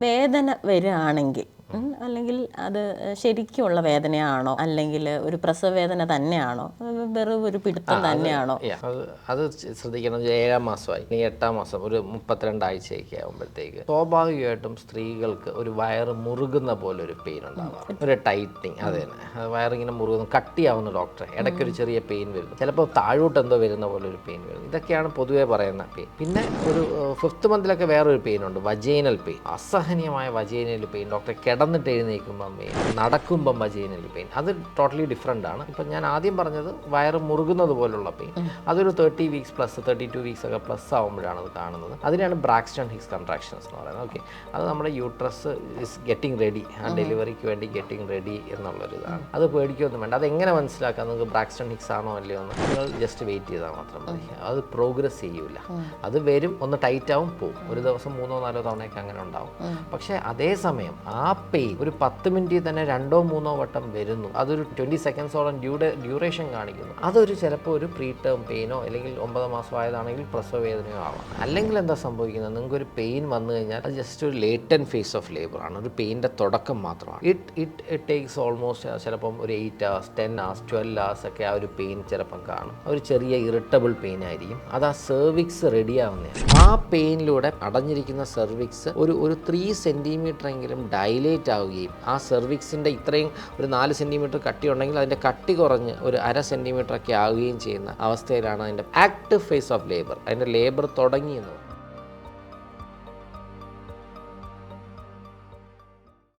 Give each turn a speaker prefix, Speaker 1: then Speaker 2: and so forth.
Speaker 1: വേദന വരികയാണെങ്കിൽ അല്ലെങ്കിൽ അത് ശരിക്കുമുള്ള വേദനയാണോ അല്ലെങ്കിൽ ഒരു പ്രസവ വേദന തന്നെയാണോ വെറും ഒരു പിടുത്തം തന്നെയാണോ?
Speaker 2: അത് ശ്രദ്ധിക്കണം. 7-ാം മാസമായി 8-ാം മാസം ഒരു 32 ആഴ്ചയൊക്കെ ആകുമ്പോഴത്തേക്ക് സ്വാഭാവികമായിട്ടും സ്ത്രീകൾക്ക് ഒരു വയറ് മുറുകുന്ന പോലെ ഒരു പെയിൻ ഉണ്ടാവാം, ഒരു ടൈറ്റനിങ്. അത് തന്നെ, വയറിങ്ങനെ മുറുകുന്നു, കട്ടിയാവുന്നു ഡോക്ടറെ, ഇടയ്ക്കൊരു ചെറിയ പെയിൻ വരുന്നു, ചിലപ്പോൾ താഴോട്ട് എന്തോ വരുന്ന പോലെ ഒരു പെയിൻ വരുന്നു. ഇതൊക്കെയാണ് പൊതുവേ പറയുന്ന പെയിൻ. പിന്നെ ഒരു 5th മന്തിലൊക്കെ വേറൊരു പെയിൻ ഉണ്ട്, വജൈനൽ പെയിൻ, അസഹനീയമായ വജൈനൽ പെയിൻ. ഡോക്ടറെ കിടന്നിട്ട് എഴുന്നേൽക്കുമ്പം പെയിൻ, നടക്കുമ്പം വജൈനൽ പെയിൻ. അത് ടോട്ടലി ഡിഫറെൻ്റ് ആണ്. ഇപ്പം ഞാൻ ആദ്യം പറഞ്ഞത് വയറ് മുറുകുന്നത് പോലുള്ള പെയിൻ, അതൊരു 30 വീക്സ് പ്ലസ് 32 വീക്സ് ഒക്കെ പ്ലസ് ആകുമ്പോഴാണ് അത് കാണുന്നത്. അതിനാണ് ബ്രാക്സ്റ്റൺ ഹിക്സ് കൺട്രാക്ഷൻസ് എന്ന് പറയുന്നത്. ഓക്കെ, അത് നമ്മുടെ യൂട്രസ് ഇസ് ഗെറ്റിംഗ് റെഡി, ആ ഡെലിവറിക്ക് വേണ്ടി ഗെറ്റിംഗ് റെഡി എന്നുള്ളൊരിതാണ്. അത് പേടിക്കൊന്നും വേണ്ട. അതെങ്ങനെ മനസ്സിലാക്കാം നിങ്ങൾക്ക് ബ്രാക്സ്റ്റൺ ഹിക്സ് ആണോ അല്ലയോ എന്ന്? നിങ്ങൾ ജസ്റ്റ് വെയിറ്റ് ചെയ്താൽ മാത്രം മതി. അത് പ്രോഗ്രസ് ചെയ്യൂല, അത് വരും, ഒന്ന് ടൈറ്റ് ആവും, പോവും. ഒരു ദിവസം 3-4 തവണയൊക്കെ അങ്ങനെ ഉണ്ടാവും. പക്ഷേ അതേസമയം ആ പെയിൻ ഒരു 10 മിനിറ്റിൽ തന്നെ 2-3 വട്ടം വരുന്നു, അതൊരു 20 സെക്കൻഡ്സോളം ഡ്യൂറേഷൻ കാണിക്കുന്നു. അതൊരു ചിലപ്പോൾ ഒരു പ്രീ ടേം പെയിനോ അല്ലെങ്കിൽ 9 മാസമായതാണെങ്കിൽ പ്രസവ വേദനയോ ആവാം. അല്ലെങ്കിൽ എന്താ സംഭവിക്കുന്നത്, നിങ്ങൾക്കൊരു പെയിൻ വന്നു കഴിഞ്ഞാൽ അത് ജസ്റ്റ് ഒരു ലേറ്റൻ ഫേസ് ഓഫ് ലേബർ ആണ്, ഒരു പെയിൻ്റെ തുടക്കം മാത്രമാണ്. ഇറ്റ് ടേക്സ് ഓൾമോസ്റ്റ് ചിലപ്പം ഒരു 8 hours 10 hours 12 hours ഒക്കെ ആ ഒരു പെയിൻ ചിലപ്പം കാണും. ഒരു ചെറിയ ഇറിറ്റബിൾ പെയിൻ ആയിരിക്കും. അത് ആ സെർവിക്സ് റെഡി ആവുന്നതാണ്. ആ പെയിനിലൂടെ അടഞ്ഞിരിക്കുന്ന സെർവിക്സ് ഒരു 3 സെൻറ്റിമീറ്റർ എങ്കിലും ഡൈലേറ്റ് ആവുകയും ആ സെർവിക്സിൻ്റെ ഇത്രയും ഒരു 4 സെൻറ്റിമീറ്റർ കട്ടി ഉണ്ടെങ്കിൽ അതിൻ്റെ കട്ടി കുറഞ്ഞ് ഒരു 1/2 സെൻറ്റിമീറ്റർ ഒക്കെ ആവുകയും ചെയ്യുന്ന അവസ്ഥയിലാണ് അതിൻ്റെ ആക്റ്റീവ് ഫേസ് ഓഫ് ലേബർ, അതിൻ്റെ ലേബർ തുടങ്ങിയെന്ന്.